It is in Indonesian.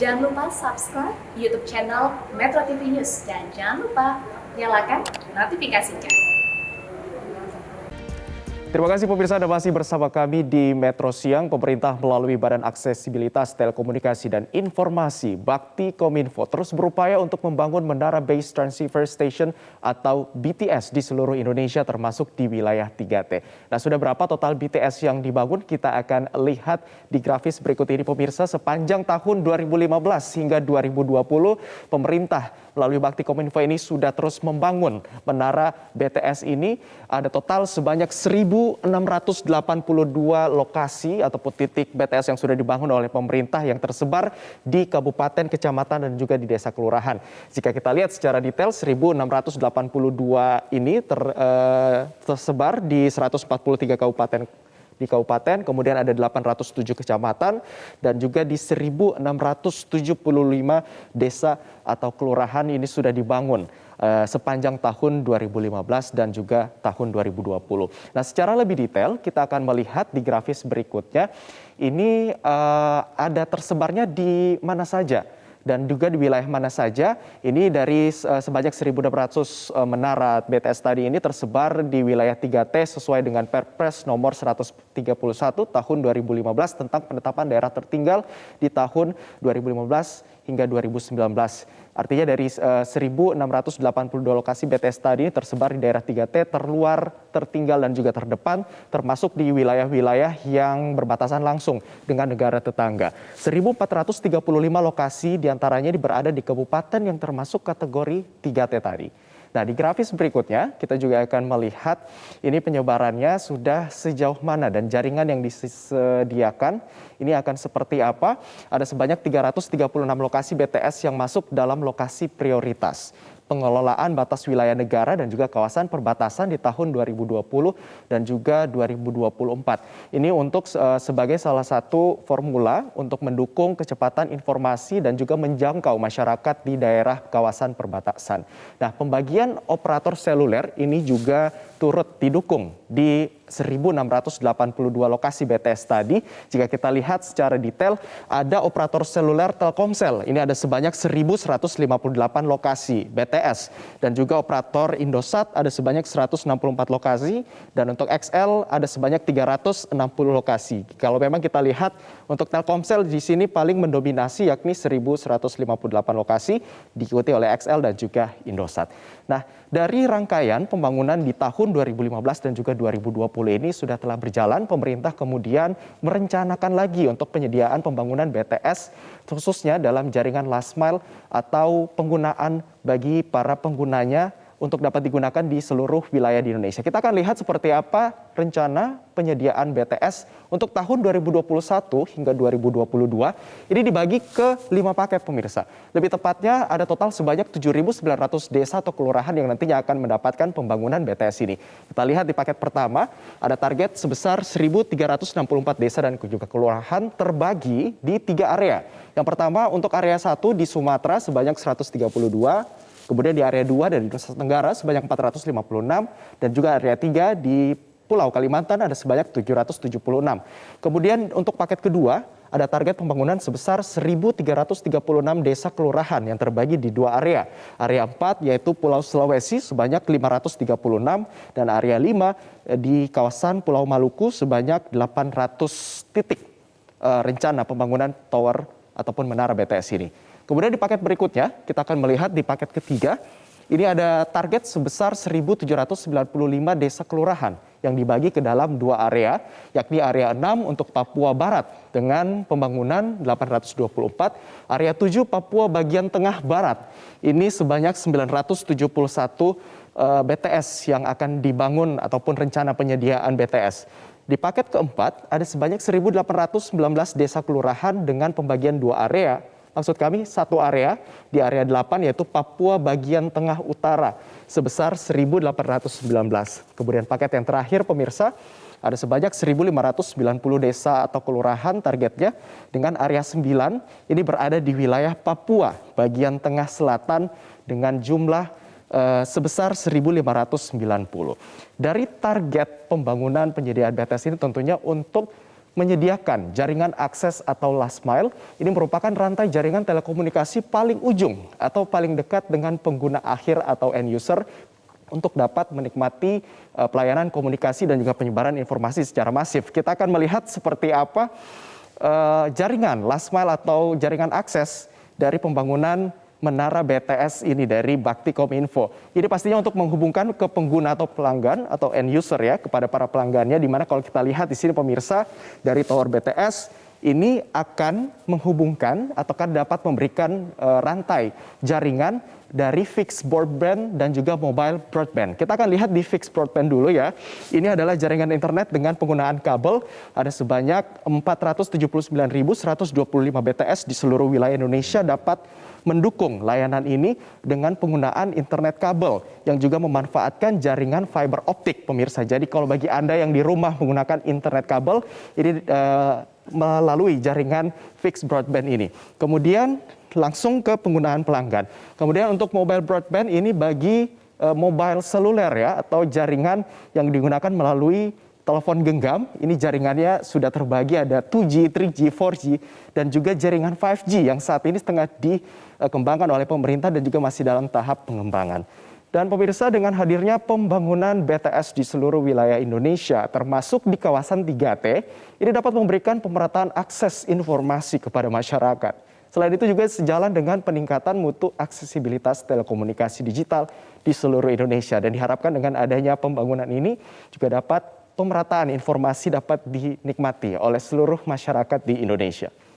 Jangan lupa subscribe YouTube channel Metro TV News dan jangan lupa nyalakan notifikasinya. Terima kasih pemirsa, Anda masih bersama kami di Metro Siang. Pemerintah melalui Badan Aksesibilitas Telekomunikasi dan Informasi Bakti Kominfo terus berupaya untuk membangun Menara Base Transceiver Station atau BTS di seluruh Indonesia termasuk di wilayah 3T. Nah, sudah berapa total BTS yang dibangun? Kita akan lihat di grafis berikut ini pemirsa. Sepanjang tahun 2015 hingga 2020, pemerintah melalui Bakti Kominfo ini sudah terus membangun menara BTS ini. Ada total sebanyak 1.682 lokasi ataupun titik BTS yang sudah dibangun oleh pemerintah yang tersebar di kabupaten, kecamatan, dan juga di desa kelurahan. Jika kita lihat secara detail, 1.682 ini tersebar di 143 kabupaten, kemudian ada 807 kecamatan, dan juga di 1.675 desa atau kelurahan ini sudah dibangun sepanjang tahun 2015 dan juga tahun 2020. Nah, secara lebih detail kita akan melihat di grafis berikutnya. Ini ada tersebarnya di mana saja dan juga di wilayah mana saja. Ini dari sebanyak 1.600 menara BTS tadi ini tersebar di wilayah 3T sesuai dengan Perpres nomor 131 tahun 2015 tentang penetapan daerah tertinggal di tahun 2015 hingga 2019. Artinya dari 1.682 lokasi BTS tadi tersebar di daerah 3T, terluar, tertinggal, dan juga terdepan, termasuk di wilayah-wilayah yang berbatasan langsung dengan negara tetangga. 1.435 lokasi diantaranya berada di kabupaten yang termasuk kategori 3T tadi. Nah, di grafis berikutnya kita juga akan melihat ini penyebarannya sudah sejauh mana dan jaringan yang disediakan ini akan seperti apa. Ada sebanyak 336 lokasi BTS yang masuk dalam lokasi prioritas pengelolaan batas wilayah negara dan juga kawasan perbatasan di tahun 2020 dan juga 2024. Ini untuk sebagai salah satu formula untuk mendukung kecepatan informasi dan juga menjangkau masyarakat di daerah kawasan perbatasan. Nah, pembagian operator seluler ini juga turut didukung di 1.682 lokasi BTS tadi. Jika kita lihat secara detail, ada operator seluler Telkomsel. Ini ada sebanyak 1.158 lokasi BTS. Dan juga operator Indosat ada sebanyak 164 lokasi. Dan untuk XL ada sebanyak 360 lokasi. Kalau memang kita lihat untuk Telkomsel di sini paling mendominasi yakni 1.158 lokasi, diikuti oleh XL dan juga Indosat. Nah, dari rangkaian pembangunan di tahun 2015 dan juga 2020 ini sudah telah berjalan, pemerintah kemudian merencanakan lagi untuk penyediaan pembangunan BTS khususnya dalam jaringan last mile atau penggunaan bagi para penggunanya untuk dapat digunakan di seluruh wilayah di Indonesia. Kita akan lihat seperti apa rencana penyediaan BTS untuk tahun 2021 hingga 2022. Ini dibagi ke 5 paket pemirsa. Lebih tepatnya ada total sebanyak 7.900 desa atau kelurahan yang nantinya akan mendapatkan pembangunan BTS ini. Kita lihat di paket pertama ada target sebesar 1.364 desa dan juga kelurahan terbagi di 3 area. Yang pertama untuk area 1 di Sumatera sebanyak 132. Kemudian di area 2 dari Nusa Tenggara sebanyak 456 dan juga area 3 di Pulau Kalimantan ada sebanyak 776. Kemudian untuk paket kedua ada target pembangunan sebesar 1.336 desa kelurahan yang terbagi di 2 area. Area 4 yaitu Pulau Sulawesi sebanyak 536 dan area 5 di kawasan Pulau Maluku sebanyak 800 titik rencana pembangunan tower ataupun menara BTS ini. Kemudian di paket berikutnya, kita akan melihat di paket ketiga, ini ada target sebesar 1.795 desa kelurahan yang dibagi ke dalam 2 area, yakni area 6 untuk Papua Barat dengan pembangunan 824, area 7 Papua bagian tengah Barat. Ini sebanyak 971 BTS yang akan dibangun ataupun rencana penyediaan BTS. Di paket keempat, ada sebanyak 1.819 desa kelurahan dengan pembagian 2 area. Maksud kami satu area di area 8 yaitu Papua bagian tengah utara sebesar 1.819. Kemudian paket yang terakhir pemirsa ada sebanyak 1.590 desa atau kelurahan targetnya dengan area 9 ini berada di wilayah Papua bagian tengah selatan dengan jumlah sebesar 1.590. Dari target pembangunan penyediaan BTS ini tentunya untuk menyediakan jaringan akses atau last mile. Ini merupakan rantai jaringan telekomunikasi paling ujung atau paling dekat dengan pengguna akhir atau end user untuk dapat menikmati pelayanan komunikasi dan juga penyebaran informasi secara masif. Kita akan melihat seperti apa jaringan last mile atau jaringan akses dari pembangunan menara BTS ini dari Bakti Kominfo. Ini pastinya untuk menghubungkan ke pengguna atau pelanggan atau end user ya, kepada para pelanggannya, di mana kalau kita lihat di sini pemirsa dari tower BTS ini akan menghubungkan atau kan dapat memberikan rantai jaringan dari fixed broadband dan juga mobile broadband. Kita akan lihat di fixed broadband dulu ya. Ini adalah jaringan internet dengan penggunaan kabel. Ada sebanyak 479.125 BTS di seluruh wilayah Indonesia dapat mendukung layanan ini dengan penggunaan internet kabel yang juga memanfaatkan jaringan fiber optik, pemirsa. Jadi kalau bagi Anda yang di rumah menggunakan internet kabel, ini melalui jaringan fixed broadband ini. Kemudian langsung ke penggunaan pelanggan. Kemudian untuk mobile broadband ini bagi mobile seluler ya, atau jaringan yang digunakan melalui telepon genggam. Ini jaringannya sudah terbagi ada 2G, 3G, 4G, dan juga jaringan 5G yang saat ini tengah dikembangkan oleh pemerintah dan juga masih dalam tahap pengembangan. Dan pemirsa, dengan hadirnya pembangunan BTS di seluruh wilayah Indonesia, termasuk di kawasan 3T, ini dapat memberikan pemerataan akses informasi kepada masyarakat. Selain itu juga sejalan dengan peningkatan mutu aksesibilitas telekomunikasi digital di seluruh Indonesia. Dan diharapkan dengan adanya pembangunan ini juga dapat pemerataan informasi dapat dinikmati oleh seluruh masyarakat di Indonesia.